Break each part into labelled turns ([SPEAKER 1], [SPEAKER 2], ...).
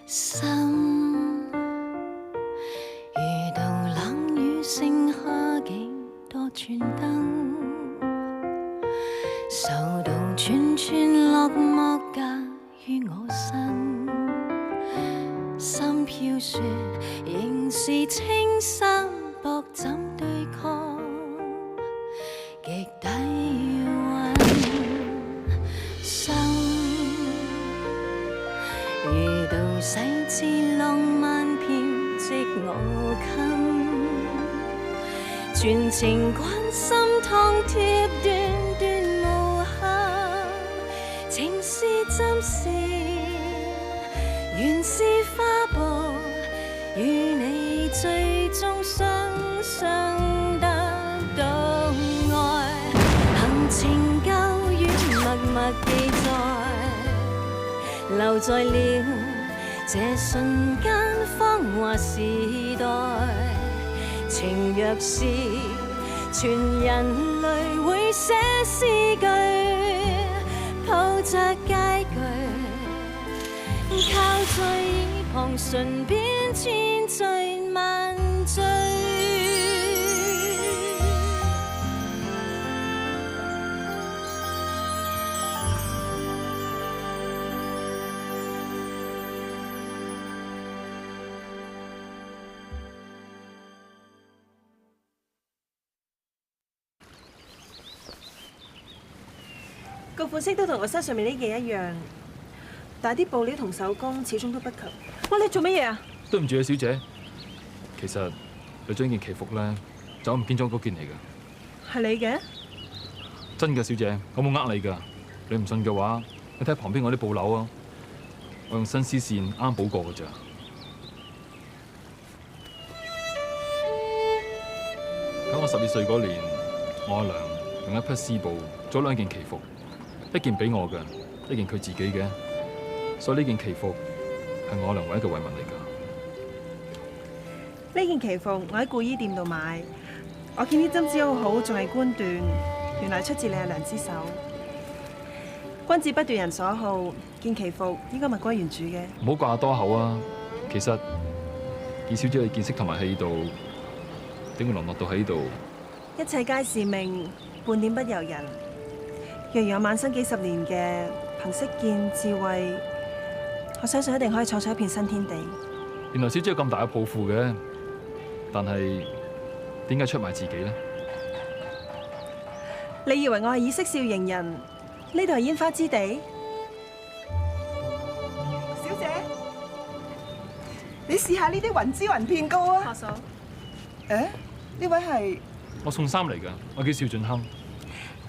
[SPEAKER 1] 心遇到冷雨，剩下幾多串燈，受到串串落寞架於我身，心飄雪仍是青衫薄怎對抗極低溫，心遇到細緻浪漫編織我襟，全情關心熨貼段段無瑕，情是針線，原是花布，與你最終雙雙得到愛，行程舊語默默記載，留在了這瞬間芳華時代，情若是全人類會寫詩句，抱着佳句，靠在耳旁唇邊千醉萬醉。
[SPEAKER 2] 個款式都同我身上面呢件一樣，但係啲布料同手工始終都不及。哇！你做乜嘢啊？
[SPEAKER 3] 對唔住啊，小姐，其實你將件旗服咧就唔見咗嗰件嚟㗎。
[SPEAKER 2] 係你嘅？
[SPEAKER 3] 真㗎，小姐，我冇呃你㗎。你唔信嘅話，你睇旁邊嗰啲布褸啊，我用新絲線啱補過㗎咋。喺我12歲嗰年，我阿娘用一匹絲布做兩件旗服。一件俾我嘅，一件佢自己嘅，所以呢件旗服係我阿娘唯一嘅遺物嚟㗎。
[SPEAKER 2] 呢件旗服我喺故衣店度買，我見啲針織好好，仲係官緞，原來出自你阿娘之手。君子不奪人所好，件旗服應該物歸原主嘅。
[SPEAKER 3] 唔好掛多口啊！其實以小姐嘅見識同埋氣度，點會淪落到喺度？
[SPEAKER 2] 一切皆是命，半點不由人。若有晚生幾十年嘅憑識見智慧，我相信一定可以創出一片新天地。
[SPEAKER 3] 原來小姐有咁大嘅抱負嘅，但係點解出賣自己咧？
[SPEAKER 2] 你以為我係以色笑迎人？呢度係煙花之地。
[SPEAKER 4] 小姐，你試下呢啲雲芝雲片糕啊！
[SPEAKER 2] 何嫂，
[SPEAKER 4] 誒，呢位係
[SPEAKER 3] 我送衫嚟㗎，我叫邵俊亨。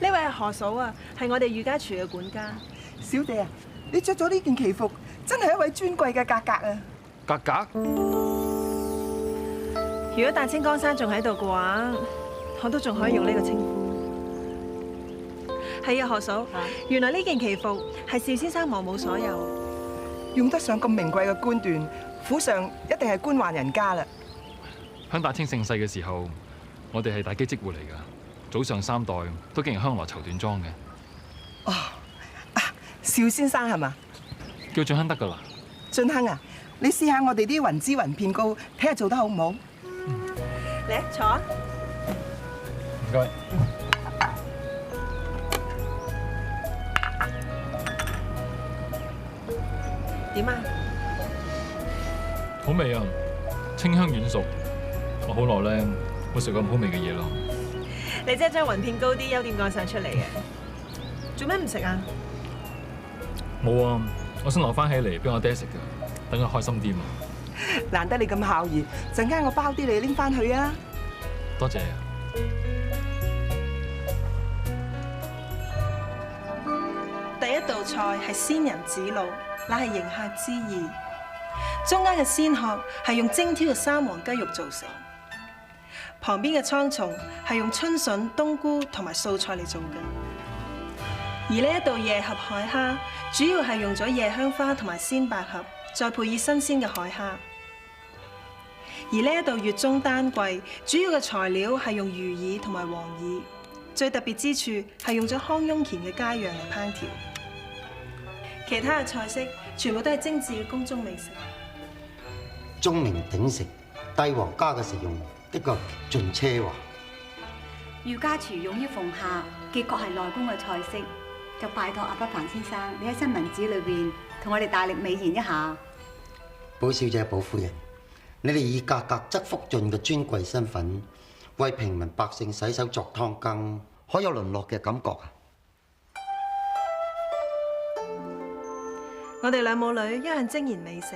[SPEAKER 2] 呢位係何嫂啊，係我哋御家廚嘅管家。
[SPEAKER 4] 小姐啊，你着咗呢件旗服，真係一位尊貴嘅格格啊！
[SPEAKER 3] 格格？
[SPEAKER 2] 如果大清江山仲喺度嘅話，我都仲可以用呢個稱呼。係啊，何嫂，原來呢件旗服係邵先生忘冇所有，
[SPEAKER 4] 用得上咁名貴嘅官緞，府上一定係官宦人家啦。
[SPEAKER 3] 喺大清盛世嘅時候，我哋係大基職戶嚟㗎。早上3代都經營香羅綢緞莊嘅。
[SPEAKER 4] 哦，啊，邵先生係嘛？
[SPEAKER 3] 叫俊亨得㗎啦。
[SPEAKER 4] 俊亨啊，你試下我哋啲雲芝雲片糕，睇下做得好唔好？
[SPEAKER 2] 嚟坐啊。
[SPEAKER 3] 唔該。
[SPEAKER 2] 點啊？
[SPEAKER 3] 好味啊，清香軟熟。我好耐咧冇食過咁好味嘅嘢咯。
[SPEAKER 2] 你真係將雲片糕啲優點講晒出嚟嘅，做咩唔食啊？
[SPEAKER 3] 冇啊，我想留翻起嚟俾我爹食㗎，等佢開心啲嘛。
[SPEAKER 4] 難得你咁孝義，陣間我包啲你拎翻去啊！
[SPEAKER 3] 多謝。
[SPEAKER 2] 第一道菜係仙人指路，乃係迎客之意。中間嘅鮮殼係用精挑嘅三黃雞肉做成。旁邊嘅蒼蟲係用春筍、冬菇同埋素菜嚟做嘅，而呢一道夜合海蝦主要係用咗夜香花同埋鮮百合，再配以新鮮嘅海蝦。而呢一道月中丹桂主要嘅材料係用魚耳同埋黃耳，最特別之處係用咗康雍乾嘅佳釀嚟烹調。其他嘅菜式全部都係精緻嘅宮中美食。
[SPEAKER 5] 鐘鳴鼎食，帝王家嘅食用的確盡奢華。
[SPEAKER 6] 御家廚用於奉夏，結果係內宮嘅菜式，就拜託阿不凡先生，你喺新聞紙裏邊同我哋大力美言一下。
[SPEAKER 5] 寶小姐、寶夫人，你哋以價格則福晉嘅尊貴身份，為平民百姓洗手作湯羹，可有淪落嘅感覺啊？
[SPEAKER 2] 我哋兩母女一向精研美食，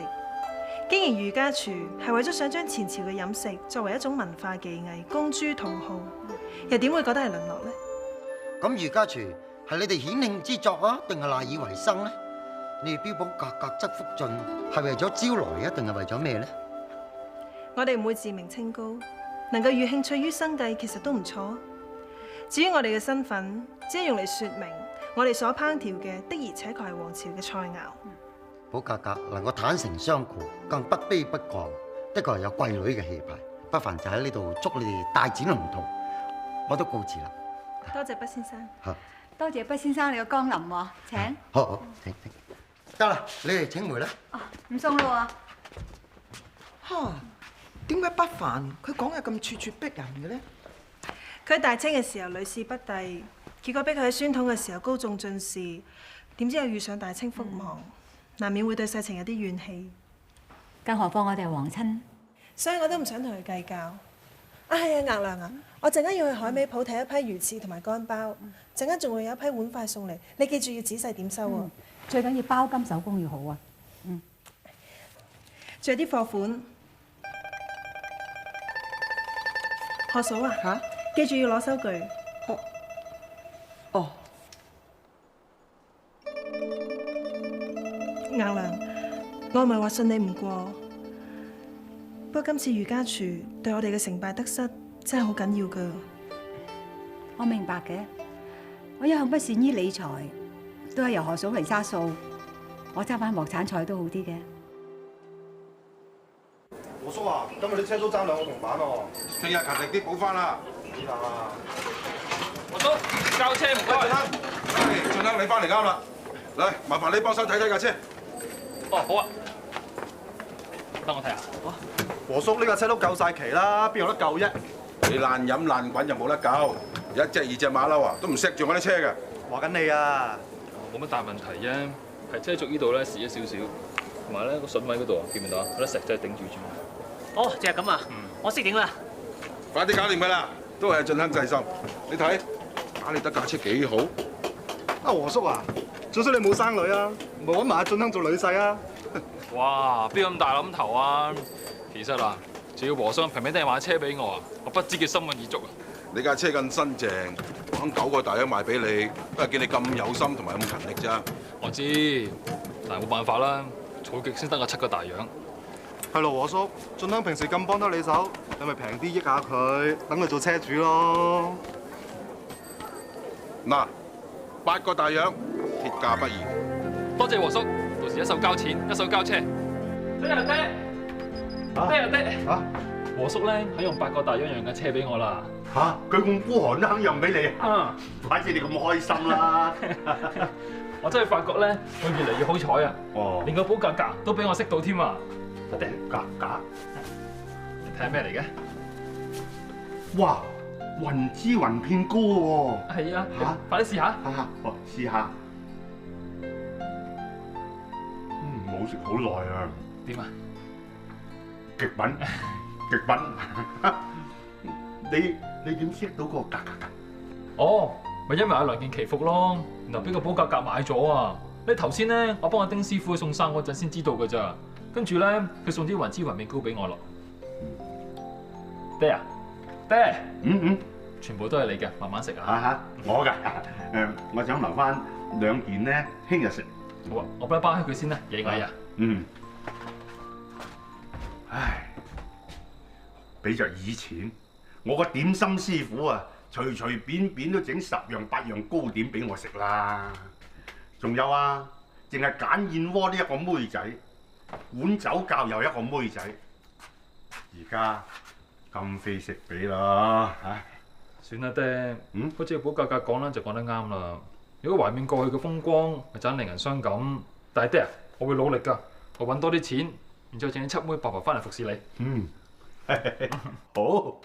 [SPEAKER 2] 經營御家廚係為咗想將前朝嘅飲食作為一種文化技藝公諸同好，又點會覺得係淪落呢？
[SPEAKER 5] 咁御家廚係你哋顯慶之作啊，定係賴以為生呢？你哋標榜價格則福晉，係為咗招來啊，定係為咗咩呢？
[SPEAKER 2] 我哋唔會自命清高，能夠寓興趣於生計，其實都唔錯。至於我哋嘅身份，只係用嚟說明我哋所烹調嘅的而且確係皇朝嘅菜肴。
[SPEAKER 5] 寶格格能夠坦誠相顧，更不卑不亢，的確係有貴女嘅氣派。不凡就喺呢度祝你哋大展宏圖，我都告辭啦。
[SPEAKER 2] 多謝畢先生。
[SPEAKER 5] 好，
[SPEAKER 6] 多謝畢先生你嘅光臨喎，請。
[SPEAKER 5] 好，請。得啦，你哋請回啦。
[SPEAKER 6] 哦，唔送啦
[SPEAKER 4] 嚇，點解不凡佢講嘢咁咄咄逼人嘅咧？
[SPEAKER 2] 佢大清嘅時候屢試不第，結果逼佢喺宣統嘅時候高中進士，點知又遇上大清覆亡，難免會對世情有啲怨氣。
[SPEAKER 6] 更何況我哋係皇親，
[SPEAKER 2] 所以我都唔想同佢計較。啊係啊，額娘啊，我陣間要去海味鋪睇一批魚翅同埋乾包，陣間仲會有一批碗筷送嚟，你記住要仔細點收喎。
[SPEAKER 6] 最緊要包金手工要好啊。
[SPEAKER 2] 仲有啲貨款，何嫂啊
[SPEAKER 4] 嚇？
[SPEAKER 2] 記住要攞收據。
[SPEAKER 4] 哦，
[SPEAKER 2] 額娘，我唔係話信你唔過，不過今次御家廚對我哋嘅成敗得失真係好緊要㗎。
[SPEAKER 6] 我明白嘅，我一向不善於理財，都係由何嫂嚟揸數，我揸翻鑊鏟菜都好啲嘅。
[SPEAKER 7] 和叔啊，今日啲車都爭2個銅板喎，聽日勤力啲補翻啦。知啦。
[SPEAKER 3] 和叔，交車唔該。
[SPEAKER 7] 俊亨，你翻嚟啱啦。嚟，麻煩你幫手睇睇架車。
[SPEAKER 3] 哦，好啊。等我睇下。
[SPEAKER 7] 和叔呢架車都夠晒期啦，邊有得救啫？你爛飲爛滾就冇得救，一隻2隻馬騮啊，都唔錫住我啲車嘅。話緊你啊！
[SPEAKER 3] 冇乜大問題啫，係車軸呢度咧蝕咗少少，同埋咧個筍位嗰度啊，見唔見到啊？有粒石仔頂住住。
[SPEAKER 8] 哦，就係咁啊！我識整啦。
[SPEAKER 7] 快啲搞掂佢啦，都係俊亨細心。你睇，打理得架車幾好。
[SPEAKER 9] 啊，和叔啊，早知你冇生女啊，咪揾埋阿俊亨做女婿啊！
[SPEAKER 3] 哇，邊咁大諗頭啊？其實啊，仲要和尚平平地買車俾我啊，我不知佢心滿意足啊！
[SPEAKER 7] 你架車咁新淨，肯9個大洋賣俾你，都係見你咁有心同埋咁勤力咋。
[SPEAKER 3] 我知，但係冇辦法啦，儲極先得個7個大洋。
[SPEAKER 9] 係咯，和叔，俊亨平時咁幫得你手，你咪平啲益下佢，等佢做車主咯。
[SPEAKER 7] 嗱，8個大洋，鐵價不移。
[SPEAKER 3] 多謝和叔，到時一手交錢，一手交車。爹啊爹！爹啊爹！
[SPEAKER 9] 嚇！
[SPEAKER 3] 和叔咧肯用8個大洋讓架車俾我啦。
[SPEAKER 10] 嚇！佢咁孤寒都肯讓俾你啊！怪之你咁開心啦！
[SPEAKER 3] 我真係發覺咧，我越嚟越好彩啊！
[SPEAKER 10] 哦，
[SPEAKER 3] 連個寶格格都俾我識到添啊！爹，
[SPEAKER 10] 格格，
[SPEAKER 3] 你睇下咩嚟嘅？
[SPEAKER 10] 哇！雲之雲片糕喎！
[SPEAKER 3] 係啊！
[SPEAKER 10] 嚇！
[SPEAKER 3] 快啲試下！
[SPEAKER 10] 嚇！哦，試下。冇食好耐啊！
[SPEAKER 3] 點啊？
[SPEAKER 10] 極品，極品！你點識到個格格格？
[SPEAKER 3] 哦，咪因為阿梁件祈福咯，然後俾個寶格格買咗啊！你頭先咧，我幫阿丁師傅去送生嗰陣先知道㗎咋，跟住咧佢送啲雲之雲面糕俾我咯。爹啊，爹，全部都係你嘅，慢慢食啊！
[SPEAKER 10] 嚇！我㗎，我想留翻2件咧，聽日食。
[SPEAKER 3] 好啊，我幫你包起佢先啦，野蟻啊！
[SPEAKER 10] 唉，比着以前，我個點心師傅啊，隨隨便便都整10樣8樣糕點俾我食啦。仲有啊，淨係揀燕窩呢一個妹仔，碗酒教又一個妹仔，而家今非昔比啦，唉，
[SPEAKER 3] 算啦爹，好似寶格格講啦，就講得啱啦。如果懷緬過去嘅風光，咪盞令人傷感。但係爹啊，我會努力㗎，我揾多啲錢，然之後請啲七妹八婆翻嚟服侍你。
[SPEAKER 10] 嗯，好。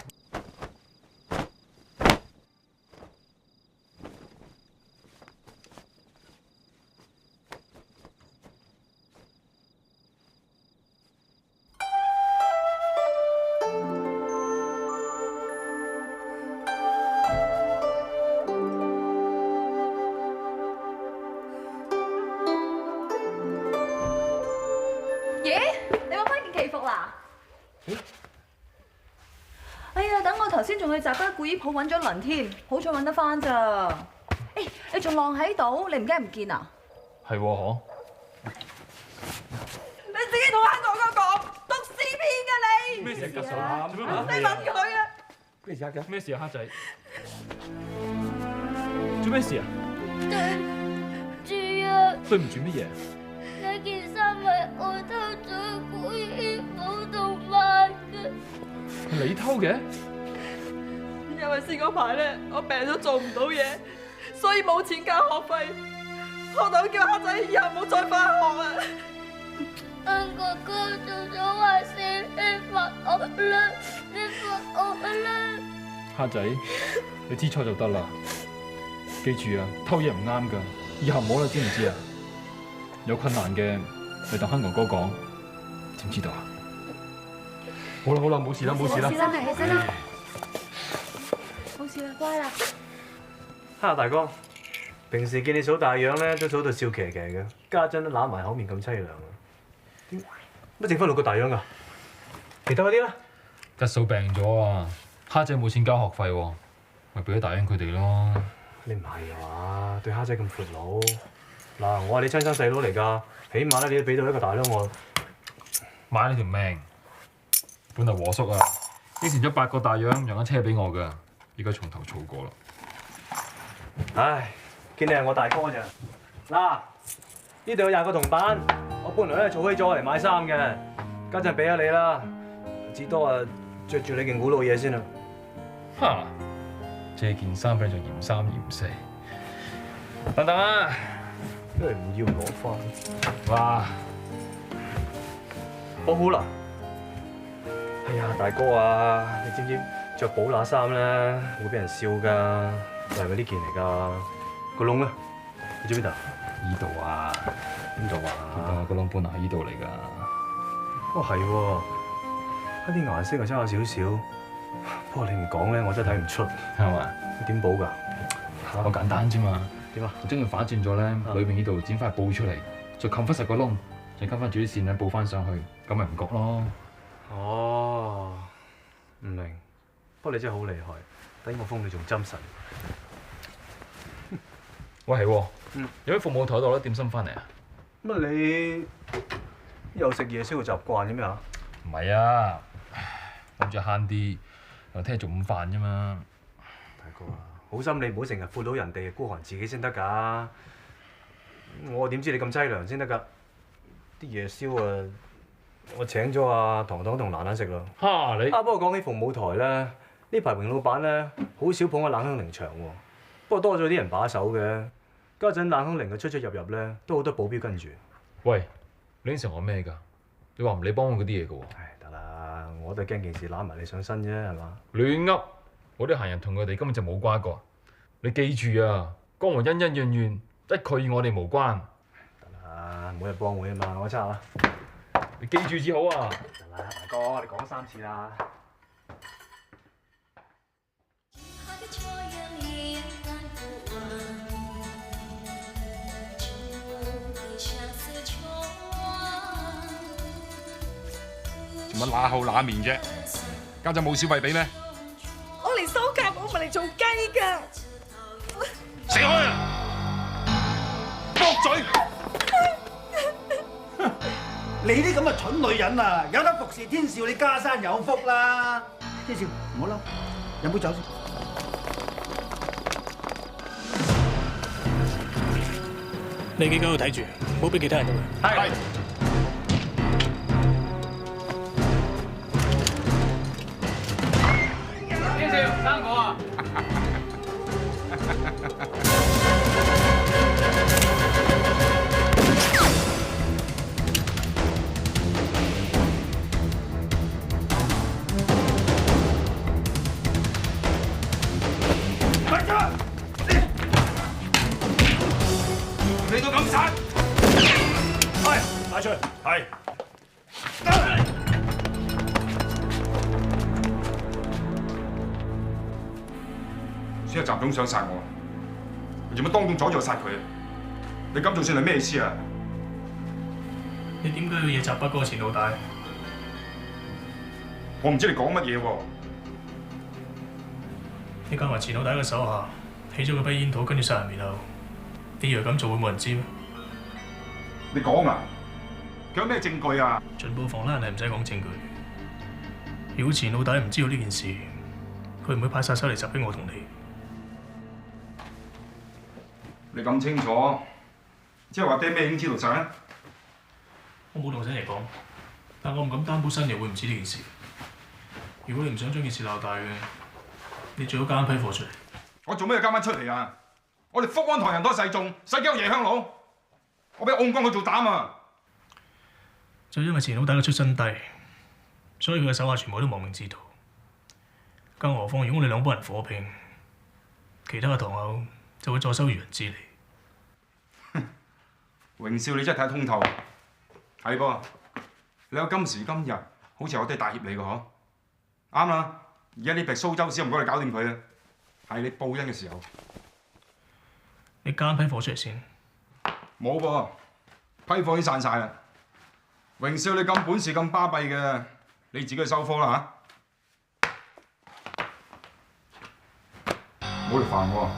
[SPEAKER 11] 哎呀，等我頭先仲去雜居古衣鋪揾咗輪添，好彩揾得翻咋。誒，你仲晾喺度，你唔驚唔見啊？
[SPEAKER 3] 係喎，嗬。
[SPEAKER 11] 你自己同香港哥講讀詩篇㗎你。
[SPEAKER 3] 咩事啊？做咩問？
[SPEAKER 11] 你問佢啊？
[SPEAKER 3] 咩事啊？咩事啊？黑仔，做咩事啊？
[SPEAKER 1] 對唔住啊！
[SPEAKER 3] 對唔住乜嘢？
[SPEAKER 1] 嗰件衫係我偷咗古衣鋪度買嘅。
[SPEAKER 3] 係你偷嘅？
[SPEAKER 11] 因為先嗰排咧，我病咗做唔到嘢，所以冇錢交學費。學堂叫黑仔以後唔好再返學啊！
[SPEAKER 1] 恩哥哥做咗壞事，你罰我啦！你罰我啦！
[SPEAKER 3] 黑仔，你知錯就得啦。記住啊，偷嘢唔啱㗎，以後唔好啦，知唔知啊？有困難嘅，你同香港哥講，知唔知道啊？好啦好啦，冇事啦冇事啦。
[SPEAKER 11] 起身啦，起身啦。冇事啦，乖啦。
[SPEAKER 12] 哈大哥，平時見你數大樣咧，都數到笑騎騎嘅，家陣都揦埋口面咁凄涼啊！乜剩翻6個大樣㗎？其他嗰啲咧？
[SPEAKER 3] 吉嫂病咗啊，蝦仔冇錢交學費喎，咪俾咗大英佢哋咯。
[SPEAKER 12] 你唔係啊嘛？對蝦仔咁闊佬，嗱，我係你親生細佬嚟㗎，起碼咧你都俾到一個大樣我。
[SPEAKER 3] 買你條命，本來和叔啊，應承咗8個大樣讓架車俾我㗎，而家從頭嘈過啦。
[SPEAKER 12] 唉，見你係我大哥咋？嗱，呢度有20個銅板，我本來咧儲起咗嚟買衫嘅，家陣俾咗你啦，至多啊着住你件古老嘢先啦。
[SPEAKER 3] 哈！借件衫俾你仲嫌三嫌四，等等啊！
[SPEAKER 12] 因為唔要唔攞翻。
[SPEAKER 3] 哇！
[SPEAKER 12] 好好啦。哎呀，大哥啊，你知唔知着寶乸衫咧會俾人笑㗎？係咪呢件嚟㗎？個窿咧，你知邊度？
[SPEAKER 3] 依度啊！
[SPEAKER 12] 邊度啊？
[SPEAKER 3] 個窿本來喺依度嚟㗎。
[SPEAKER 12] 哦係喎，一啲顏色又差少少。不過你唔講咧，我真係睇唔出。
[SPEAKER 3] 係嘛？
[SPEAKER 12] 你點補㗎？
[SPEAKER 3] 好簡單啫嘛。
[SPEAKER 12] 點啊？
[SPEAKER 3] 我將佢反轉咗咧，裏邊呢度剪塊布出嚟，再冚翻實個窿，再跟翻住啲線咧布翻上去，咁咪唔覺咯。
[SPEAKER 12] 哦，唔明。不過你真係好厲害，等我封你仲針神。
[SPEAKER 3] 喂係喎，有啲服務台度攞點心翻嚟啊？
[SPEAKER 12] 乜你有食夜宵嘅習慣嘅咩嚇？
[SPEAKER 3] 唔係啊，諗住慳啲，又聽日做午飯啫嘛。
[SPEAKER 12] 大哥啊，好心你唔好成日負到人哋，孤寒自己先得㗎。我點知你咁凄涼先得㗎？啲夜宵啊，我請咗阿糖糖同蘭蘭食咯。
[SPEAKER 3] 哈你！
[SPEAKER 12] 不過講起鳳舞台咧，呢排榮老闆咧好少捧阿冷香菱場喎。不過多咗啲人把守嘅，家陣冷香菱嘅出出入入咧都好多保鏢跟住。
[SPEAKER 3] 喂，你應承我咩㗎？你話唔理幫我嗰啲嘢㗎喎。
[SPEAKER 12] 唉，得啦，我都係驚件事攬埋你上身啫，係嘛？
[SPEAKER 3] 亂噏！我啲閒人同佢哋根本就冇瓜葛。你記住啊，江湖恩恩怨怨，一佢與我哋無關。
[SPEAKER 12] 得啦，每日幫會啊嘛，我揸啦。
[SPEAKER 3] 你記住至好啊！
[SPEAKER 12] 得啦，大哥，你講3次啦。
[SPEAKER 7] 做乜乸口乸面啫？家陣冇小費俾咩？
[SPEAKER 11] 我嚟收夾，我唔係嚟做雞㗎。
[SPEAKER 7] 死開啊！駁嘴！
[SPEAKER 13] 你啲咁嘅蠢女人啊，有得服侍天少，你家山有福啦！天少唔好嬲，飲杯酒先。
[SPEAKER 8] 你幾個喺度睇住，唔好俾其他人入嚟。
[SPEAKER 7] 係。
[SPEAKER 8] 天少生果啊！
[SPEAKER 7] 你都敢殺？
[SPEAKER 12] 係，帶出去。係。
[SPEAKER 7] 孫一習總想殺我，我做乜當眾阻住我殺佢啊？你咁做算係咩意思啊？
[SPEAKER 8] 你點解要嘢襲北嗰個錢老大？
[SPEAKER 7] 我唔知你講乜嘢喎。
[SPEAKER 8] 你講話錢老大嘅手下起咗個批煙土，跟住殺人滅口，你以為咁做會冇人知咩？
[SPEAKER 7] 你講啊！佢有咩證據啊？
[SPEAKER 8] 巡捕房啦，人係唔使講證據。如果錢老大唔知道呢件事，佢唔會派殺手嚟襲擊我同你。
[SPEAKER 7] 你咁清楚，即係話爹咩已經知道晒？
[SPEAKER 8] 我冇同新爺講，但我唔敢擔保新爺會唔知呢件事。如果你唔想將件事鬧大嘅，你最好交批貨出嚟。
[SPEAKER 7] 我做咩要交翻出嚟啊？我哋福安堂人多勢眾，使幾多夜香佬？我俾暗光佢做膽啊！
[SPEAKER 8] 就因為錢老大嘅出身低，所以佢嘅手下全部都亡命之徒。更何況如果我哋兩幫人火拼，其他嘅堂口就會坐收漁人之利。
[SPEAKER 7] 榮少，你真係睇得通透，係噃。你有今時今日，好似我爹大協你嘅嗬？啱啦，而家呢匹蘇州屎唔該你搞掂佢啊！係你報恩嘅時候。
[SPEAKER 8] 你交批貨出嚟先。
[SPEAKER 7] 冇噃，批貨已經散晒啦。榮少，你咁本事咁巴閉嘅，你自己去收科啦嚇！唔好嚟煩我。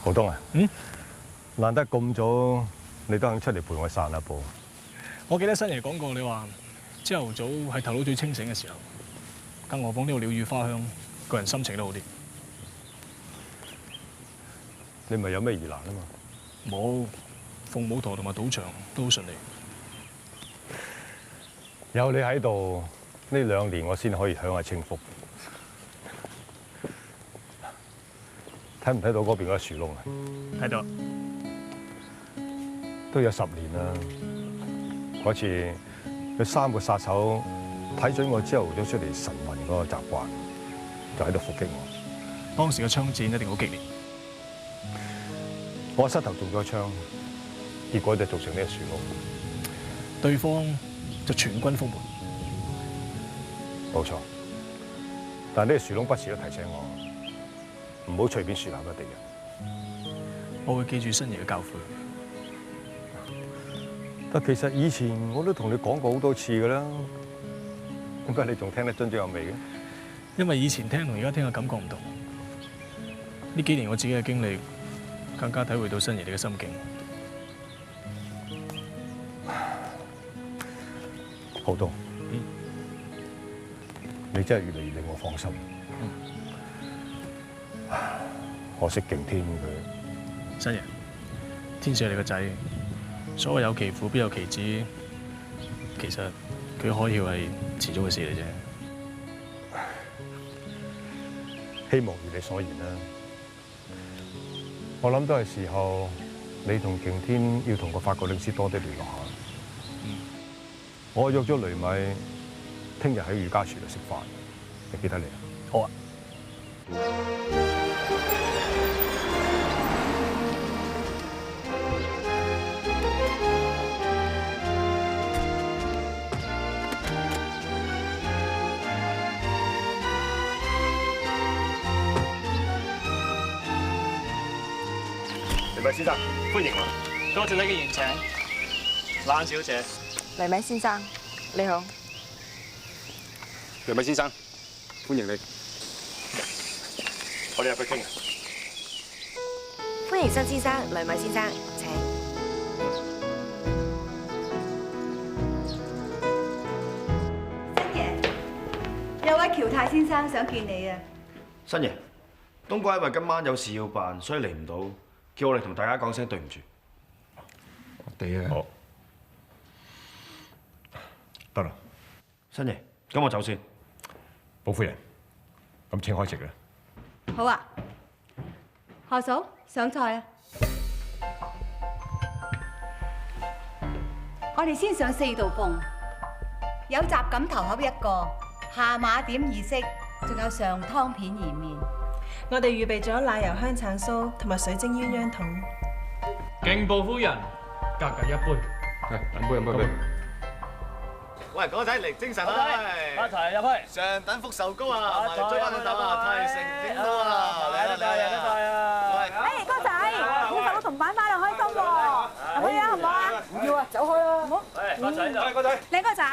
[SPEAKER 14] 浩東啊，難得咁早，你都肯出嚟陪我散下步。
[SPEAKER 8] 我記得新爺講過，你話朝頭早係頭腦最清醒嘅時候，更何況呢度鳥語花香，個人心情都好啲。
[SPEAKER 14] 你咪有咩疑難啊嘛？
[SPEAKER 8] 冇，鳳舞台同埋賭場都好順利。
[SPEAKER 14] 有你喺度，呢2年我先可以享下清福。睇唔睇到嗰邊嗰個樹窿啊？
[SPEAKER 8] 睇到。
[SPEAKER 14] 都有10年啦。嗰次佢3個殺手睇準我朝頭早出嚟晨運嗰個習慣，就喺度伏擊我。
[SPEAKER 8] 當時嘅槍戰一定好激烈。
[SPEAKER 14] 我膝頭中咗槍，結果就造成呢個樹窿。
[SPEAKER 8] 對方就全軍覆沒。
[SPEAKER 14] 冇錯，但呢個樹窿不時都提醒我，唔好隨便樹立個敵人。
[SPEAKER 8] 我會記住新爺嘅教誨。
[SPEAKER 14] 但其實以前我都同你講過好多次㗎啦，點解你仲聽得津津有味嘅？
[SPEAKER 8] 因為以前聽同而家聽嘅感覺唔同。呢幾年我自己嘅經歷，更加體會到新爺你嘅心境。
[SPEAKER 14] 浩東，你真係越嚟越令我放心。可惜勁天佢。
[SPEAKER 8] 新爺，天使係你個仔，所謂有其父必有其子，其實佢開竅係遲早嘅事嚟啫。
[SPEAKER 14] 希望如你所言啦。我諗都係時候，你同勁天要同個法國領事多啲聯絡下。我約咗雷米，聽日喺御家廚度食飯，你記得嚟啊？
[SPEAKER 8] 好啊。
[SPEAKER 12] 雷米先生，歡迎我。
[SPEAKER 8] 多謝你嘅宴請，蘭小姐。
[SPEAKER 15] 雷米先生，你好。
[SPEAKER 7] 雷米先生，歡迎你。
[SPEAKER 12] 我哋入去傾啊。
[SPEAKER 15] 歡迎新先生，雷米先生，請。
[SPEAKER 6] 新爺，有位喬太先生想見你啊。
[SPEAKER 13] 新爺，東哥因為今晚有事要辦，所以嚟唔到，叫我嚟同大家講聲對唔住。
[SPEAKER 7] 我哋啊。好。
[SPEAKER 14] 得啦，
[SPEAKER 13] 新爺，咁我走先。
[SPEAKER 14] 寶夫人，咁請開席啦。
[SPEAKER 6] 好啊，何嫂上菜啊！我哋先上4道餸，有雜錦頭盒1個，下馬點2式，仲有上湯片鹽麵。
[SPEAKER 2] 我哋預備咗奶油香橙酥同埋水晶鴛鴦筒。
[SPEAKER 8] 敬報夫人，格價一杯。
[SPEAKER 3] 飲杯。
[SPEAKER 9] 喂，哥仔嚟精神啦！
[SPEAKER 12] 一齊入去。
[SPEAKER 9] 上等福壽糕啊，埋嚟追翻老豆啊，太成點到啊！
[SPEAKER 12] 嚟啊！
[SPEAKER 16] 誒，哥仔，你手個銅板翻嚟開心喎！入去啊，好唔好啊？唔要啊，走開啊！唔好。
[SPEAKER 12] 哥仔，
[SPEAKER 16] 靚哥仔。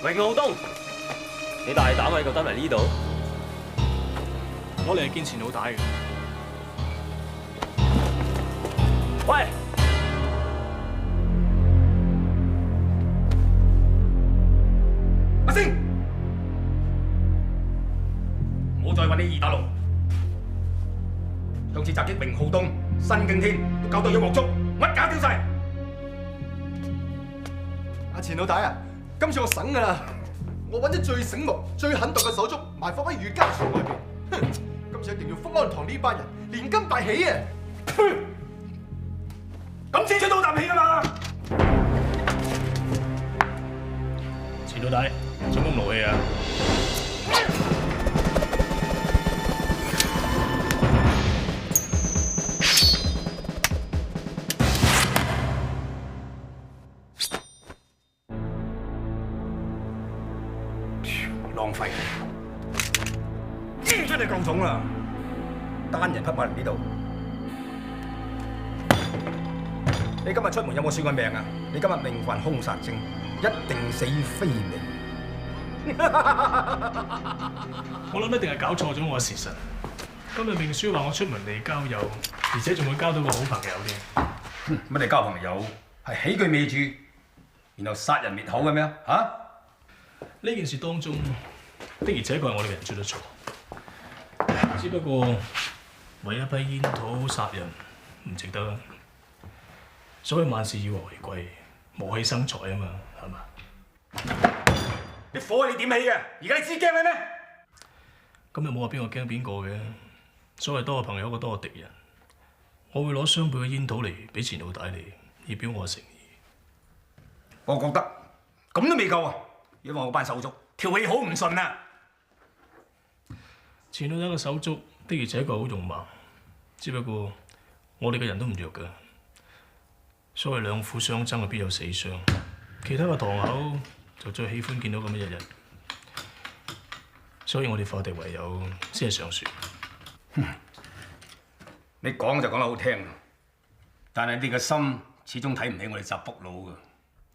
[SPEAKER 12] 榮浩東，你大膽喺度得嚟呢度？
[SPEAKER 8] 我嚟係見錢老大嘅。
[SPEAKER 12] 喂！
[SPEAKER 7] 阿星，唔好再揾啲二打六。上次襲擊榮浩東、新敬天都搞到一鑊粥，乜搞掂晒？
[SPEAKER 9] 阿錢老大啊，今次我省㗎啦！我揾咗最醒目、最狠毒嘅手足埋伏喺御家廚外邊。哼！今次一定要福安堂呢班人連根拔起啊！
[SPEAKER 7] 咁先出到啖氣㗎嘛！
[SPEAKER 8] 錢老大，做乜咁勞氣啊？
[SPEAKER 7] 浪費，真係夠重啦！單人匹馬嚟呢度。你今日出門有冇算過命啊？你今日命犯兇殺症，一定死非命。
[SPEAKER 8] 我諗一定係搞錯咗我嘅時辰。今日命書話我出門嚟交友，而且仲會交到個好朋友添。
[SPEAKER 7] 乜你交朋友係起佢尾注，然後殺人滅口嘅咩？嚇？
[SPEAKER 8] 呢件事當中的而且確係我哋嘅人做得錯，只不過為一批煙土殺人唔值得。所以萬事以和為貴，和氣生財啊嘛，係嘛？
[SPEAKER 7] 啲火係你點起嘅，而家你知驚咩？
[SPEAKER 8] 今日冇話邊個驚邊個嘅，所謂多個朋友，個多個敵人。我會攞雙倍嘅煙土嚟俾錢老大你，以表我嘅誠意。
[SPEAKER 7] 我覺得咁都未夠啊！因為我班手足條氣好唔順啊！
[SPEAKER 8] 錢老大嘅手足的而且確好勇猛，只不過我哋嘅人都唔弱㗎。所謂兩虎相爭，必有死傷。其他嘅堂口就最喜歡見到咁嘅一日，所以我哋課弟唯有先係上船。
[SPEAKER 7] 你講就講得好聽，但係你個心始終睇唔起我哋習福佬㗎。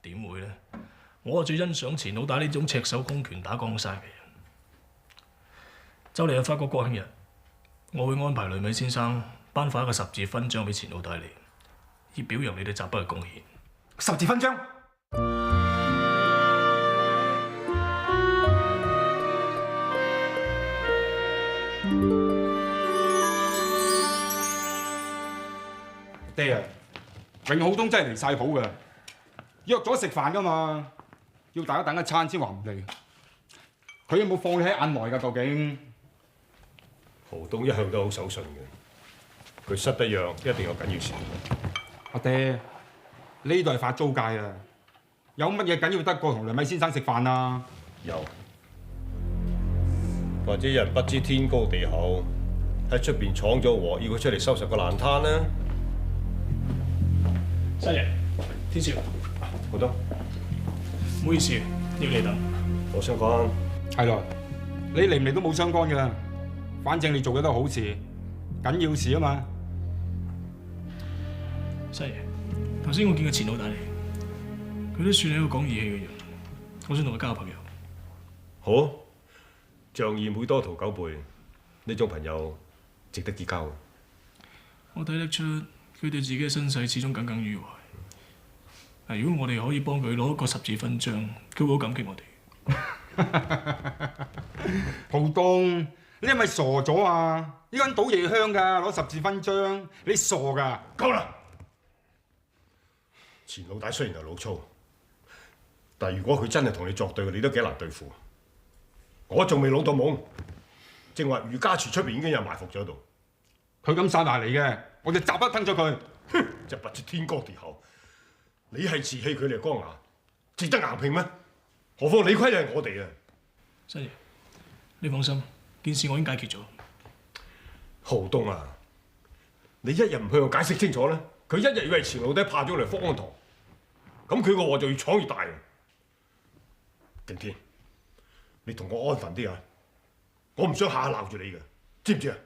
[SPEAKER 8] 點會呢？我係最欣賞錢老大呢種赤手空拳打江山嘅人。就嚟係法國國慶日，我會安排雷米先生頒發一個十字勳章俾錢老大你，以表揚你哋習北嘅貢獻。
[SPEAKER 7] 十字勳章？爹啊，榮浩東真係離晒譜㗎，約咗食飯㗎嘛，要大家等一餐先話唔嚟。佢有冇放你喺眼內㗎？究竟？
[SPEAKER 14] 浩東一向都好守信嘅，佢失得約一定有緊要事。
[SPEAKER 7] 阿爹，呢度係法租界啊，有乜嘢緊要得過同梁米先生食飯啊？
[SPEAKER 14] 有，或者有人不知天高地厚，喺出邊闖咗禍，要佢出嚟收拾個爛攤啦。
[SPEAKER 8] 新爺，天少，
[SPEAKER 14] 浩東，
[SPEAKER 8] 唔好意思，要你等。
[SPEAKER 14] 我相干。
[SPEAKER 7] 係咯，你嚟唔嚟都冇相干㗎，反正你做嘅都係好事，緊要事啊嘛。
[SPEAKER 8] 新爺，頭先我見過錢老大嚟，佢都算係一個講義氣嘅人，我想同佢交朋友。
[SPEAKER 14] 好，仗義每多屠9倍，呢種朋友值得結交。
[SPEAKER 8] 我睇得出佢對自己嘅身世始終耿耿於懷。嗱，如果我哋可以幫佢攞一個十字勳章，佢會好感激我哋。
[SPEAKER 7] 浩東，你係咪傻咗啊？呢個人賭夜香㗎，攞十字勳章，你傻㗎？夠啦！
[SPEAKER 14] 錢老大雖然係老粗，但係如果佢真係同你作對，你都幾難對付。我仲未老到懵，正話御家廚出邊已經有埋伏咗喺度。
[SPEAKER 7] 佢咁殺埋嚟嘅，我哋集一吞咗佢。
[SPEAKER 14] 哼！就不知天高地厚，你係瓷器，佢哋係鋼牙，值得硬拼咩？何況理虧係我哋啊！
[SPEAKER 8] 新爺，你放心，件事我已經解決咗。
[SPEAKER 14] 浩東啊，你一日唔向我解釋清楚咧，佢一日以為錢老弟怕咗嚟福安堂，咁佢個禍就越闖越大啊！景天，你同我安分啲啊！我唔想下下鬧住你嘅，知唔知啊？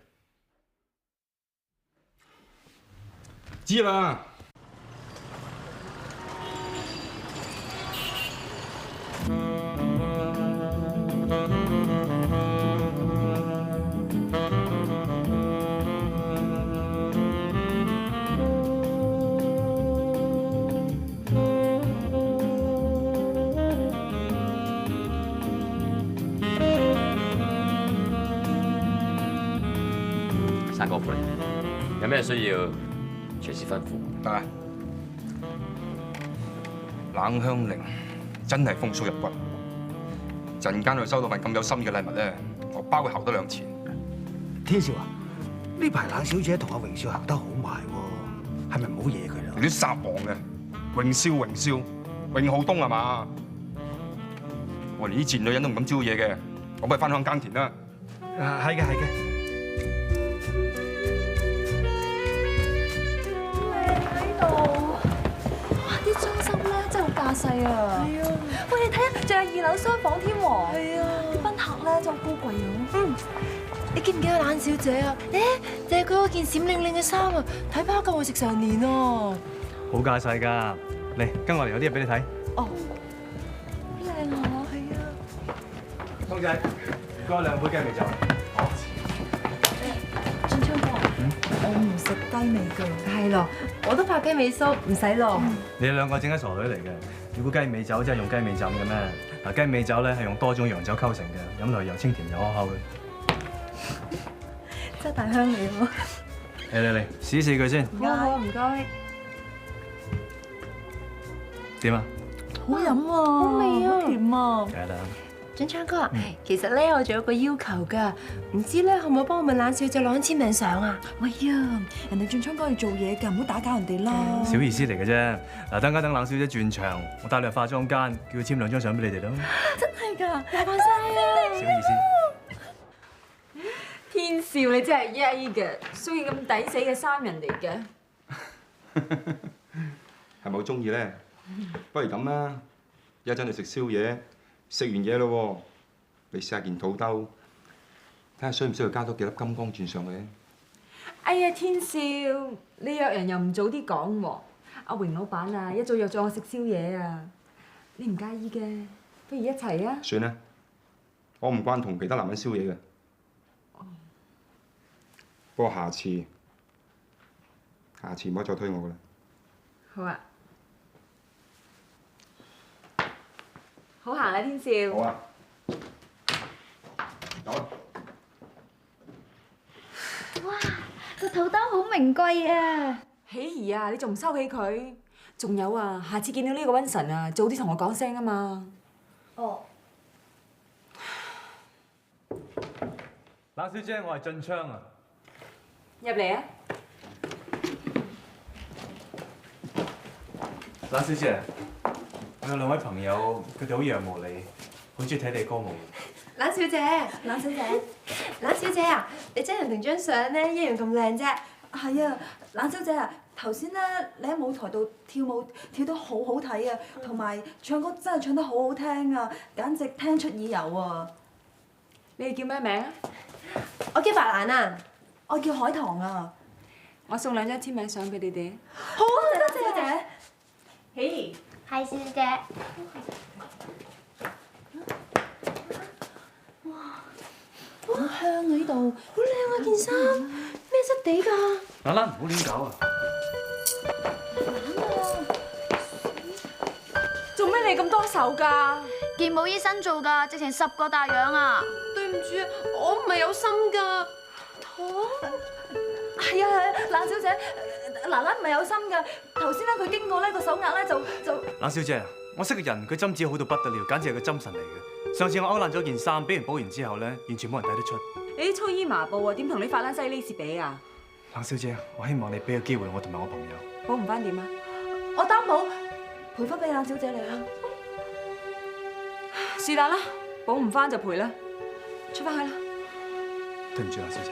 [SPEAKER 7] 知啦。
[SPEAKER 17] 生哥父，有咩需要隨時吩咐。
[SPEAKER 7] 得。冷香菱真係風騷入骨，陣間佢收到份咁有心嘅禮物咧，我包佢後多2錢。
[SPEAKER 13] 天少啊，呢排冷小姐同阿榮少行得好埋喎，係咪唔好惹佢啦？
[SPEAKER 7] 你啲撒黃嘅，榮少，榮浩東係嘛？我連啲賤女人都唔敢招嘢嘅，我不如翻鄉耕田啦。
[SPEAKER 13] 係嘅。
[SPEAKER 16] 架勢啊！係啊！喂，你睇下，仲有2樓雙房添喎！係啊！啲賓客咧真係高貴啊！
[SPEAKER 15] 你記唔記得冷小姐啊？就係佢嗰件閃靈靈嘅衫啊！睇包夠我食成年啊！
[SPEAKER 12] 好架勢㗎，嚟跟我嚟，有啲嘢俾你睇。
[SPEAKER 16] 哦，靚啊！係啊！
[SPEAKER 12] 通仔，唔該2杯雞尾酒。
[SPEAKER 16] 俊昌哥，我唔食雞尾㗎。
[SPEAKER 15] 係咯，我都怕雞尾酥，唔使咯。
[SPEAKER 12] 你哋2個整係傻女嚟嘅，你估雞尾酒真係用雞尾浸嘅咩？嗱，雞尾酒咧係用多種洋酒溝成嘅，飲落去又清甜又可口嘅。
[SPEAKER 16] 真係大鄉里喎！
[SPEAKER 12] 嚟，試佢先。
[SPEAKER 15] 好，唔該。
[SPEAKER 12] 點啊？
[SPEAKER 16] 好飲喎，好味啊，甜啊！
[SPEAKER 12] 梗係啦。
[SPEAKER 15] 俊昌哥，其實咧我仲有個要求㗎，唔知咧可唔可以幫我問冷小姐攞簽名相啊？
[SPEAKER 16] 喂呀，人哋俊昌哥要做嘢㗎，唔好打攪人哋啦。
[SPEAKER 12] 小意思嚟嘅啫。嗱，等冷小姐轉場，我帶你去化妝間，叫佢簽2張相俾你哋咯。
[SPEAKER 16] 真係㗎，
[SPEAKER 15] 麻煩晒啊！
[SPEAKER 12] 小意思。
[SPEAKER 1] 天少你真係曳嘅，中意咁抵死嘅3人嚟嘅。
[SPEAKER 7] 係咪好中意咧？不如咁啦，一陣去食宵夜，食完嘢咯，你試下件肚兜，睇下需唔需要加多幾粒金剛鑽上去。
[SPEAKER 1] 哎呀，天少，你約人又唔早啲講喎。阿榮老闆啊，一早約咗我食宵夜啊，你唔介意嘅，不如一齊啊？
[SPEAKER 7] 算啦，我唔慣同其他男人宵夜嘅。不過下次唔可以再推我噶啦。
[SPEAKER 1] 好啊，好行啦，天少。
[SPEAKER 7] 好啊，走啊！
[SPEAKER 6] 哇，個肚兜好名貴啊！
[SPEAKER 1] 喜兒啊，你仲唔收起佢？仲有啊，下次見到呢個瘟神啊，早啲同我講聲啊嘛。
[SPEAKER 6] 哦。
[SPEAKER 12] 冷小姐，我係俊昌啊。
[SPEAKER 1] 入嚟啊！
[SPEAKER 12] 冷小姐，我有2位朋友，佢哋好仰慕你，好中意睇你歌舞。
[SPEAKER 15] 冷小姐，冷小姐啊！你真人同張相咧一樣咁靚啫。
[SPEAKER 16] 係啊，冷小姐啊，頭先咧你喺舞台度跳舞跳得好好睇啊，同埋唱歌真係唱得好好聽啊，簡直聽出耳油啊！
[SPEAKER 1] 你哋叫咩名啊？
[SPEAKER 15] 我叫白蘭啊。
[SPEAKER 16] 我叫海棠啊。
[SPEAKER 1] 我送2張簽名相俾你哋。
[SPEAKER 16] 好啊，多謝小姐。
[SPEAKER 1] 喜兒。
[SPEAKER 6] 係小姐。
[SPEAKER 15] 好香啊！呢度好靚啊！件衫咩質地㗎？
[SPEAKER 12] 蘭，唔好亂搞啊！
[SPEAKER 1] 做咩你咁多手㗎？
[SPEAKER 6] 健冇醫生做㗎，直情10個大洋啊！
[SPEAKER 15] 對唔住啊，我唔係有心㗎。
[SPEAKER 16] 係啊，冷小姐，奶奶唔係有心㗎。頭先咧佢經過咧個手壓咧就。
[SPEAKER 12] 冷小姐，我識個人，佢針子好到不得了，簡直係個針神嚟嘅。上次我勾爛咗件衫，俾人補完之後咧，完全冇人睇得出。
[SPEAKER 1] 你啲粗衣麻布啊，點同你法蘭西呢士比啊？
[SPEAKER 12] 冷小姐，我希望你俾個機會我同埋我朋友。
[SPEAKER 1] 補唔翻點啊？
[SPEAKER 16] 我擔保，賠翻俾冷小姐你啦。
[SPEAKER 11] 是但啦，補唔翻就賠啦，出翻去啦。
[SPEAKER 3] 對唔住啦，小姐。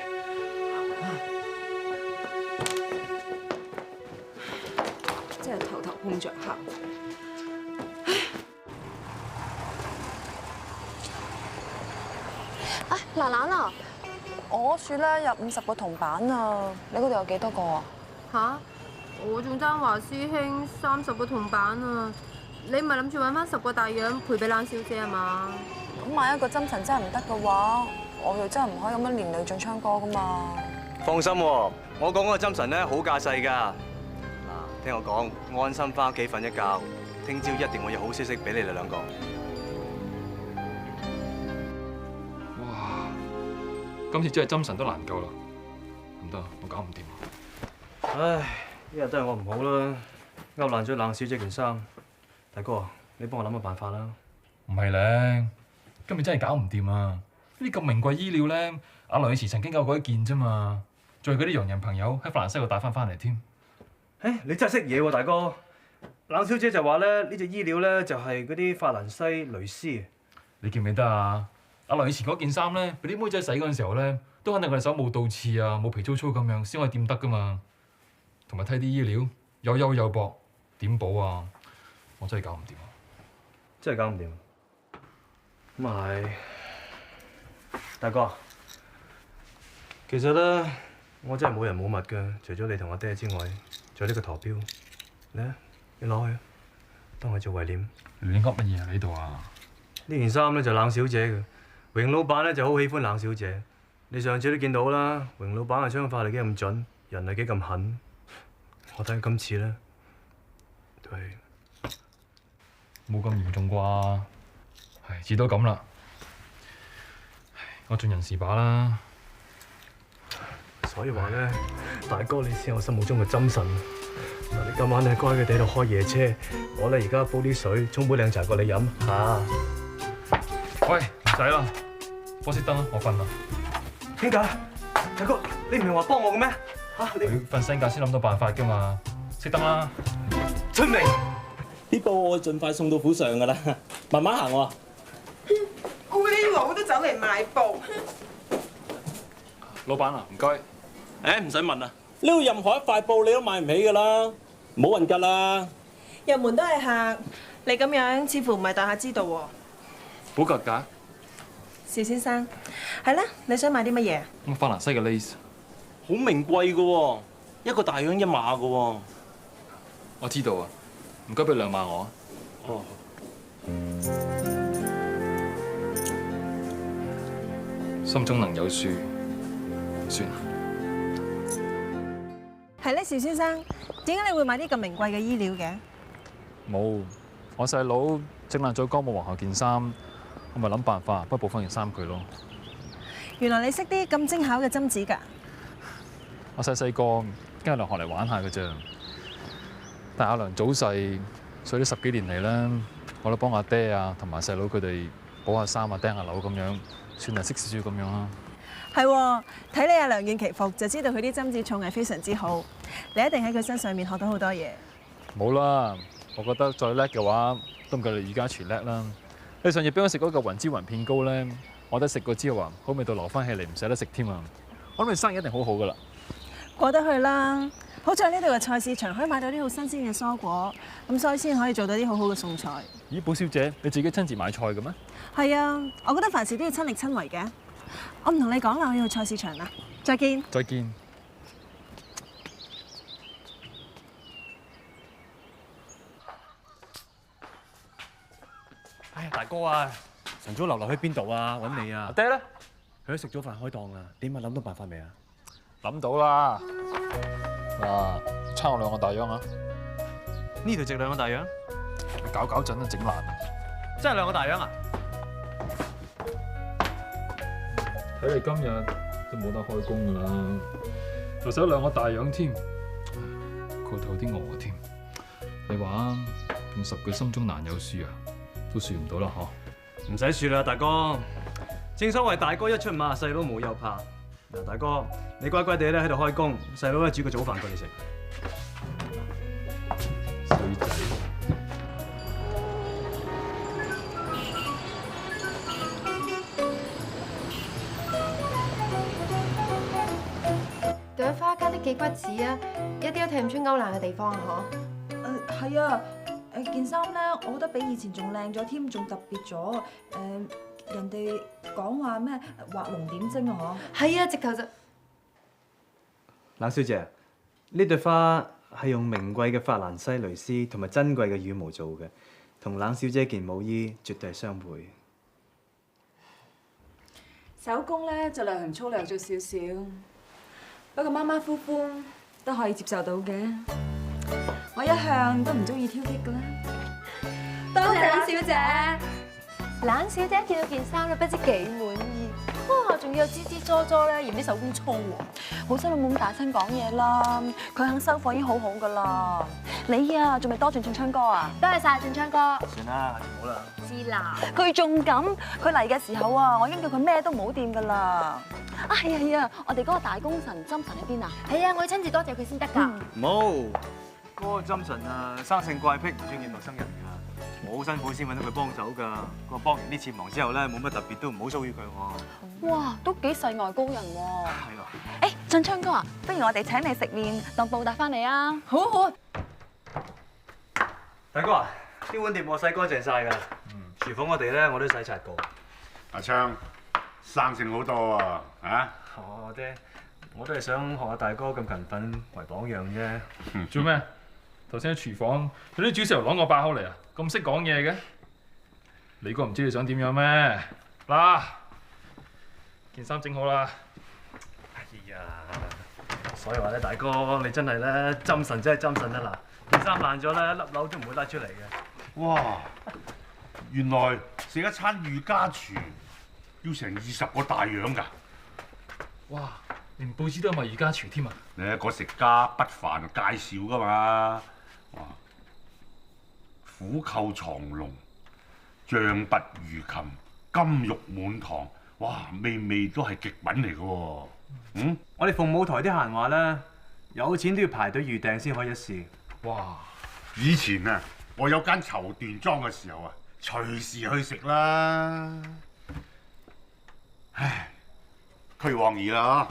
[SPEAKER 11] 真係頭頭碰着黑。
[SPEAKER 15] 蘭蘭啊，我處咧有50個銅板啊，你嗰度有幾多個啊？
[SPEAKER 18] 吓？我仲爭華師兄30個銅板啊！你唔係諗住揾翻10個大洋賠俾冷小姐啊嘛？
[SPEAKER 15] 咁萬一個針神真係唔得嘅話，我又真係唔可以咁樣連累進昌哥噶嘛。
[SPEAKER 12] 放心喎，我講嗰個針神咧好架勢㗎。嗱，聽我講，安心翻屋企瞓一覺，聽朝一定會有好消息俾你哋兩個。
[SPEAKER 3] 今次真係針神都難救啦，唔得，我搞唔掂。
[SPEAKER 12] 唉，呢日都係我唔好啦，勾爛咗冷小姐件衫。大哥，你幫我諗個辦法啦。
[SPEAKER 3] 唔係咧，今日真係搞唔掂啊！呢啲咁名貴衣料咧，阿梁女士曾經有過一件啫嘛，仲係嗰啲洋人朋友喺法蘭西度帶翻嚟添。
[SPEAKER 12] 誒，你真係識嘢喎，大哥。冷小姐就話咧，呢隻衣料咧就係嗰啲法蘭西蕾絲。
[SPEAKER 3] 你記唔記得啊？阿梁女士嗰件衫咧，俾啲妹仔洗嗰陣時候咧，都肯定佢哋手冇倒刺啊，冇皮粗粗咁樣，先可以掂得噶嘛。同埋睇啲衣料又幼又薄，點補啊？我真係搞唔掂。
[SPEAKER 12] 真係搞唔掂。咁啊係，大哥，其實咧，我真係冇人冇物㗎，除咗你同阿爹之外，仲有呢個陀錶。嚟啊，你攞去，當佢做懷念。
[SPEAKER 3] 你噏乜嘢喺呢度啊？
[SPEAKER 12] 呢件衫咧就冷小姐嘅，榮老闆咧就好喜歡冷小姐。你上次都見到啦，榮老闆嘅槍法係幾咁準，人係幾咁狠。我睇今次咧，都係
[SPEAKER 3] 冇咁嚴重啩，係至多咁啦。我盡人事把啦。
[SPEAKER 12] 所以話咧，大哥你先係我心目中嘅針神。嗱，你今晚咧乖嘅地度開夜車，我咧而家煲啲水，沖杯靚茶過你飲嚇。
[SPEAKER 3] 喂，唔使啦，幫熄燈啦，我瞓啦。
[SPEAKER 12] 點解？大哥，你唔係話幫我嘅咩？嚇你
[SPEAKER 3] 瞓醒覺先諗到辦法㗎嘛，熄燈啦。
[SPEAKER 12] 春明，
[SPEAKER 19] 啲布我盡快送到府上㗎啦，慢慢行喎。
[SPEAKER 2] 咕喱佬都走嚟買布。
[SPEAKER 3] 老闆啊，唔該。
[SPEAKER 19] 誒，唔使問啦，呢度任何一塊布你都買唔起㗎啦，唔好混吉啦。
[SPEAKER 2] 入門都係客，你咁樣似乎唔係大客之道喎。
[SPEAKER 3] 好格價。
[SPEAKER 2] 邵先生，係啦，你想買啲乜嘢？
[SPEAKER 3] 咁法蘭西嘅 lace。
[SPEAKER 19] 好名貴㗎喎，一個大洋1碼㗎喎。
[SPEAKER 3] 我知道啊，唔該俾2碼我啊。
[SPEAKER 19] 哦。
[SPEAKER 3] 心中能有數，算啦。
[SPEAKER 2] 係咧，邵先生，點解你會買啲咁名貴嘅衣料嘅？
[SPEAKER 3] 冇，我細佬整爛咗江母皇后件衫，我咪諗辦法幫佢補翻件衫佢咯。
[SPEAKER 2] 原來你識啲咁精巧嘅針子㗎？
[SPEAKER 3] 我細個跟阿梁學嚟玩下㗎啫。但阿梁早逝，所以呢10幾年嚟咧，我都幫阿爹啊同埋細佬佢哋補下衫啊、釘下樓咁樣，算係識少少咁樣啦。
[SPEAKER 2] 係喎，睇你阿梁件奇服就知道佢啲針子造藝非常之好，你一定喺佢身上面學到好多嘢。
[SPEAKER 3] 冇啦，我覺得再叻嘅話，都唔夠你而家全叻啦。你上次俾我食嗰個雲芝雲片糕咧，我覺得食過之後啊，好味到留翻起嚟，唔捨得食添啊！我諗你生意一定好好噶啦。
[SPEAKER 2] 過得去啦，好在呢度嘅菜市場可以買到啲好新鮮嘅蔬果，咁所以先可以做到啲好好嘅餸菜。
[SPEAKER 3] 咦，寶小姐，你自己親自買菜嘅咩？
[SPEAKER 2] 係啊，我覺得凡事都要親力親為嘅。我唔同你講啦，我要去菜市場啦，再見。
[SPEAKER 3] 再見。
[SPEAKER 12] 哎呀，大哥啊，晨早流流去邊度啊？揾你啊！
[SPEAKER 3] 阿爹咧？
[SPEAKER 12] 佢都食咗飯開檔啊？點啊？諗到辦法未啊？
[SPEAKER 3] 諗到啦！嗱，差我2個大洋啊！
[SPEAKER 12] 呢度值2個大洋？
[SPEAKER 3] 你搞陣都整爛。
[SPEAKER 12] 真係2個大洋啊！
[SPEAKER 3] 睇嚟今日都冇得開工㗎啦，就剩咗2個大洋添，個頭啲餓添。你話用10句心中難有數啊，都算唔到啦嗬？
[SPEAKER 12] 唔使算啦，大哥。正所謂大哥一出馬，細佬冇有怕。嗱，大哥，你乖乖地咧喺度開工，細佬咧煮個早飯過你食。
[SPEAKER 3] 衰仔，
[SPEAKER 15] 幾骨子啊，一啲都睇唔出歐蘭嘅地方啊！
[SPEAKER 16] 係啊，件衫咧，我覺得比以前仲靚咗添，仲特別咗。人哋講話咩畫龍點睛啊！嗬。
[SPEAKER 15] 係啊，直頭就
[SPEAKER 12] 冷小姐，呢對花係用名貴嘅法蘭西蕾絲同埋珍貴嘅羽毛做嘅，同冷小姐件舞衣絕對係相配。
[SPEAKER 16] 手工咧就量衡粗略咗少少，不過馬馬虎虎都可以接受到嘅。我一向都唔中意挑剔㗎啦。多謝冷小姐。
[SPEAKER 15] 冷小姐見到件衫咧，不知幾滿意。哇，仲要有支支梳梳咧，嫌啲手工粗喎。
[SPEAKER 16] 好心你冇咁大聲講嘢啦，佢肯收貨已經好好㗎啦。你啊，仲未多謝俊昌哥啊？
[SPEAKER 15] 多謝晒俊昌哥。
[SPEAKER 12] 算啦，下次唔好啦。
[SPEAKER 15] 知啦。
[SPEAKER 16] 佢仲咁，佢嚟嘅時候啊，我已經叫佢咩都唔好掂㗎啦。啊係啊，我哋嗰個大功臣針神喺邊啊？
[SPEAKER 15] 係啊，我要親自多謝佢先得㗎。
[SPEAKER 12] 冇，嗰個針神啊，生性怪癖，唔中意陌生人㗎。我好辛苦先揾到佢幫手㗎。佢話幫完呢次忙之後咧，冇乜特別，都唔好騷擾佢喎。
[SPEAKER 16] 哇，都幾世外高人喎。
[SPEAKER 12] 係咯。
[SPEAKER 16] 誒，俊昌哥啊，不如我哋請你食麵當報答翻你啊！
[SPEAKER 15] 好啊好啊。
[SPEAKER 12] 大哥啊，啲碗碟我洗乾淨晒㗎。廚房我哋咧我都洗刷過。
[SPEAKER 10] 阿昌，生性好多啊！啊？
[SPEAKER 12] 爹，我都係想學下大哥咁勤奮為榜樣啫。
[SPEAKER 3] 做咩？頭先喺廚房，佢啲煮豉油攞我把口嚟啊！咁識講嘢嘅，你個唔知你想點樣咩？嗱，件衫整好啦。
[SPEAKER 12] 哎呀，所以話咧，大哥你真係咧針神真係針神啊！嗱，件衫爛咗咧，一粒紐都唔會甩出嚟嘅。
[SPEAKER 10] 哇！原來食一餐御家廚要成20個大洋㗎。
[SPEAKER 3] 哇！連報紙都有賣御家廚添啊！
[SPEAKER 10] 你一個食家不凡介紹㗎嘛。哇！虎扣藏龍，象拔魚禽，金玉滿堂，哇！味味都係極品嚟㗎喎。嗯，
[SPEAKER 12] 我哋鳳舞台啲閒話咧，有錢都要排隊預訂先可以一試。
[SPEAKER 10] 哇！以前啊，我有間綢緞莊嘅時候啊，隨時去食啦。唉，俱往矣啦。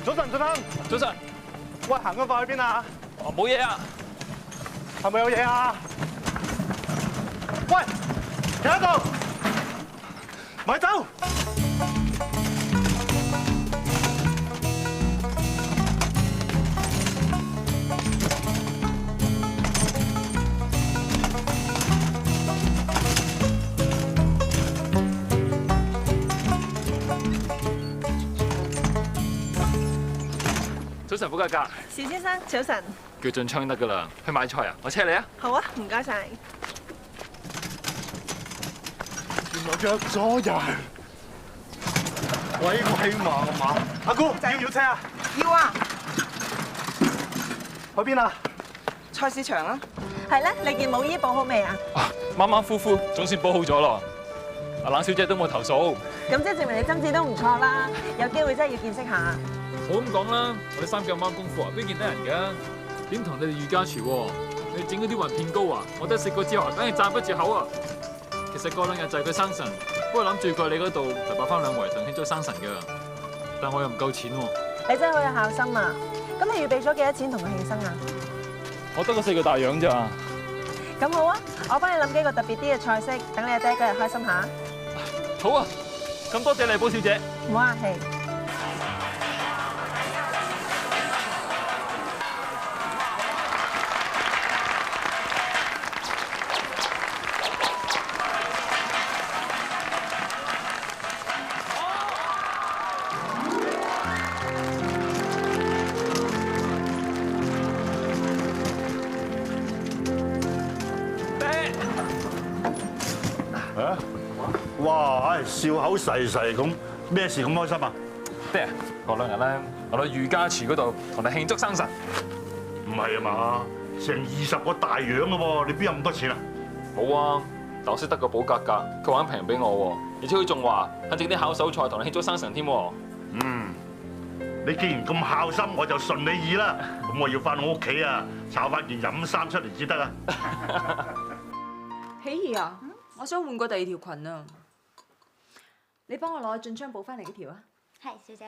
[SPEAKER 9] 早晨，俊亨。
[SPEAKER 3] 早晨。
[SPEAKER 9] 喂，行咁快去邊啊？
[SPEAKER 3] 冇嘢啊。
[SPEAKER 9] 係咪有嘢啊？喂，企喺度，咪走！
[SPEAKER 3] 早晨，寶格格。
[SPEAKER 2] 邵先生，早晨。
[SPEAKER 3] 叫俊昌得㗎啦，去買菜啊！我車你啊。
[SPEAKER 2] 好啊，唔該晒。
[SPEAKER 9] 原來約咗人，鬼鬼馬馬。阿姑，要唔要車啊？
[SPEAKER 4] 要啊。
[SPEAKER 9] 去邊啊？
[SPEAKER 2] 菜市場啊。係咧，你件舞衣補好未啊？
[SPEAKER 3] 馬馬虎虎，總算補好咗咯。阿冷小姐都冇投訴。
[SPEAKER 2] 咁即係證明你針子都唔錯啦，有機會真係要見識下。
[SPEAKER 3] 好咁講啦，我哋3腳貓功夫啊，邊見得人㗎？點同你哋御家廚喎？你整嗰啲雲片糕啊，我都食過之後，梗係讚不絕口啊！其實過2日就係佢生辰，不過諗住過你嗰度就擺翻2圍等慶祝生辰㗎，但我又唔夠錢喎。
[SPEAKER 2] 你真係好有孝心啊！咁你預備咗幾多錢同佢慶生啊？
[SPEAKER 3] 我得個4個大洋咋。
[SPEAKER 2] 咁好啊，我幫你諗幾個特別啲嘅菜式，等你阿爹嗰日開心下。
[SPEAKER 3] 好啊，咁多謝你，寶小姐。
[SPEAKER 2] 唔好客氣。
[SPEAKER 10] 哇！笑口噬噬咁，咩事咁開心啊？
[SPEAKER 3] 爹，過2日咧，我到御家廚嗰度同你慶祝生辰。
[SPEAKER 10] 唔係啊嘛，成20個大洋嘅喎，你邊有咁多錢啊？
[SPEAKER 3] 冇啊，但我識得個寶格格，佢玩平俾我喎，而且佢仲話肯整啲烤手菜同你慶祝生辰添。
[SPEAKER 10] 嗯，你既然咁孝心，我就順你意啦。咁我要翻我屋企啊，炒翻件飲衫出嚟至得啊！
[SPEAKER 16] 喜兒啊，我想換個第2條裙啊！你幫我攞俊昌補翻嚟嗰條啊！
[SPEAKER 6] 係，小姐。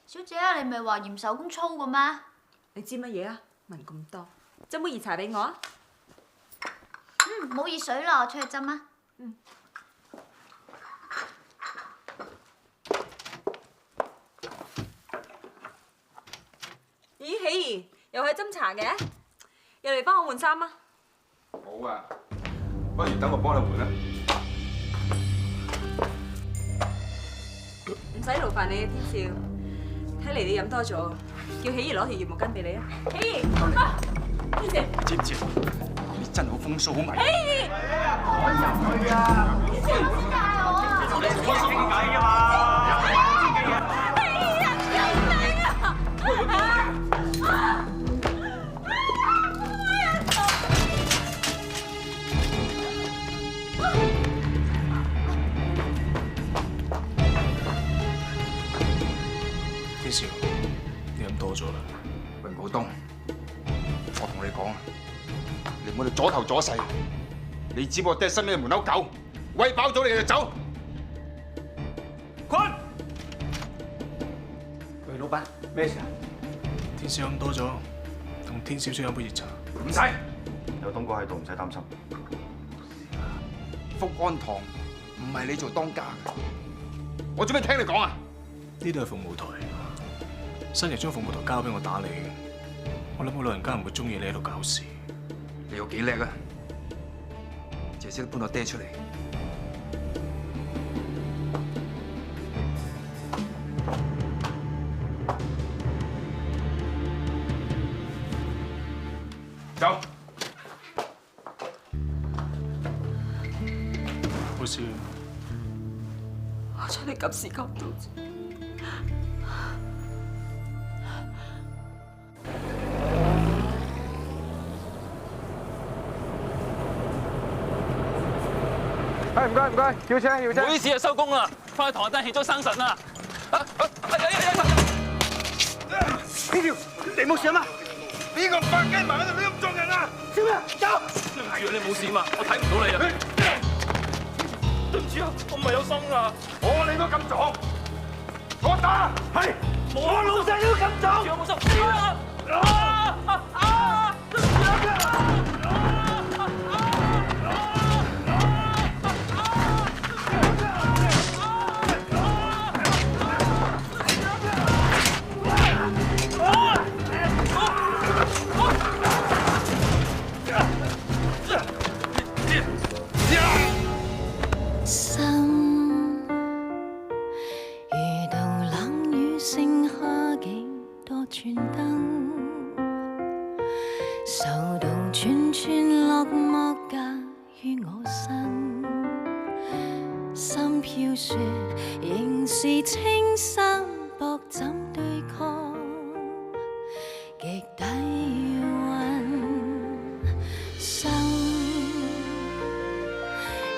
[SPEAKER 20] 小姐啊，你咪話嫌手工粗嘅咩？
[SPEAKER 16] 你知乜嘢啊？問咁多，斟杯熱茶俾我啊！
[SPEAKER 20] 冇熱水啦，我出去斟啊。
[SPEAKER 16] 咦，喜兒又去斟茶嘅，又嚟幫我換衫啊！
[SPEAKER 7] 好啊，不如等我幫你換啦。
[SPEAKER 16] 唔使勞煩你啊，天少。睇嚟你飲多咗，叫喜兒攞條熱毛巾俾你啊！喜兒，天少，
[SPEAKER 7] 知唔知？你真係好風騷，好迷。
[SPEAKER 16] 喜兒，
[SPEAKER 7] 我入去啊！
[SPEAKER 16] 天少，唔好帶我啊！
[SPEAKER 7] 你開心傾偈啊嘛！
[SPEAKER 8] 天少，你飲多咗啦。
[SPEAKER 7] 榮寶東，我同你講啊，你唔好嚟阻頭阻勢，你只不過爹身邊嘅門口狗，餵飽咗你就走。
[SPEAKER 9] 坤，喂，老闆，咩事啊？
[SPEAKER 8] 天少飲多咗，同天少想飲杯熱茶。
[SPEAKER 7] 唔使，
[SPEAKER 9] 有東哥喺度，唔使擔心。
[SPEAKER 7] 福安堂唔係你做當家嘅，我做咩聽你講啊？
[SPEAKER 8] 呢度係服務台，新日將服務台交俾我打理，我諗我老人家唔會中意你喺度搞事。
[SPEAKER 7] 你有幾叻啊？淨係識得搬我爹出嚟。走。
[SPEAKER 8] 冇事。
[SPEAKER 16] 好彩你及時急到啫。
[SPEAKER 9] 唔該唔該，要車要車。
[SPEAKER 19] 唔好意思啊，收工啦，翻去堂真係氣咗生神啦。
[SPEAKER 13] 天少，你冇事啊嘛？
[SPEAKER 10] 邊個白雞盲喺度亂咁撞人啊？
[SPEAKER 13] 小明，走！
[SPEAKER 19] 係啊，你冇事嘛？我睇唔到你啊。對唔住啊，我唔係有心㗎。
[SPEAKER 10] 你都咁撞，我打係。
[SPEAKER 19] 我老細都咁撞。我冇心。對唔住啊！
[SPEAKER 1] 串燈，受到串串落寞架於我身，心飄雪仍是青山薄怎對抗極底溫，心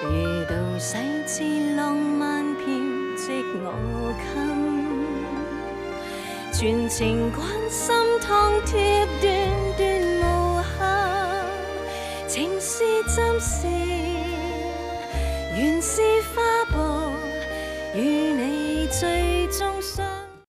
[SPEAKER 1] 遇到細緻浪漫編織我襟。全情關心熨貼段段無瑕，情是針線，原是花布。